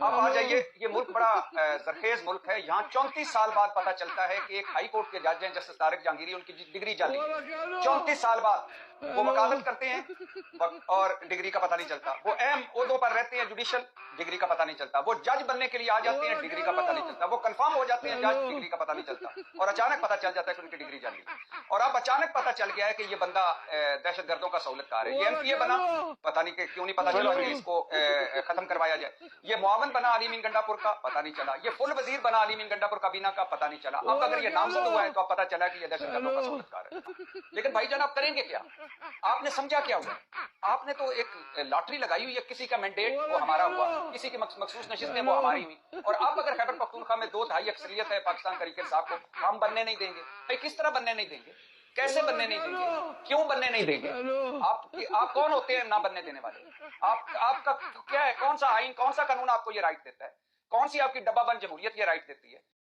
اب آ جائیے، یہ ملک بڑا زرخیز ملک ہے، یہاں 34 سال بعد پتا چلتا ہے کہ ایک ہائی کورٹ کے جج ہیں جسٹس طارق جہانگیری، ان کی ڈگری جعلی ہے 34 سال بعد وہ وکالت کرتے ہیں اور ڈگری کا پتہ نہیں چلتا، وہ اہم عہدوں پر رہتے ہیں جوڈیشل، ڈگری کا پتہ نہیں چلتا، وہ جج بننے کے لیے آ جاتے ہیں، ڈگری کا پتہ نہیں چلتا، وہ کنفرم ہو جاتے ہیں جج، ڈگری کا پتہ نہیں چلتا، اور اچانک پتہ چل جاتا ہے کہ ان کی ڈگری جعلی ہے۔ اور اب اچانک پتہ چل گیا ہے کہ یہ بندہ دہشت گردوں کا سہولت کار ہے، یہ ایم پی اے بنا، پتہ نہیں کہ کیوں نہیں پتہ چلا کہ اس کو ختم کروایا جائے، یہ معاون بنا علی امین گنڈا پور کا، پتہ نہیں چلا، یہ فل وزیر بنا علی امین گنڈا پور کابینہ کا، پتہ نہیں چلا، اب اگر یہ نامزد ہوا ہے تو اب پتہ چلا کہ یہ دہشت گردوں کا سہولت کار ہے۔ لیکن بھائی جان آپ کریں گے کیا؟ آپ نے سمجھا کیا ہوا؟ آپ نے تو ایک لاٹری لگائی ہوئی ہے، کسی کا مینڈیٹ وہ ہمارا ہوا، کسی کی مخصوص نشستیں وہ ہماری ہوئی، اور اب اگر خیبر پختونخوا میں 2/3 اکثریت ہے پاکستان تحریک انصاف کو، ہم بننے نہیں دیں گے۔ بھائی کس طرح بننے نہیں دیں گے؟ کیسے بننے نہیں دیں گے؟ کیوں بننے نہیں دیں گے؟ آپ کون ہوتے ہیں نہ بننے دینے والے؟ آپ کا کیا ہے؟ کون سا آئین، کون سا قانون آپ کو یہ رائٹ دیتا ہے؟ کون سی آپ کی ڈبہ بند جمہوریت یہ رائٹ دیتی ہے؟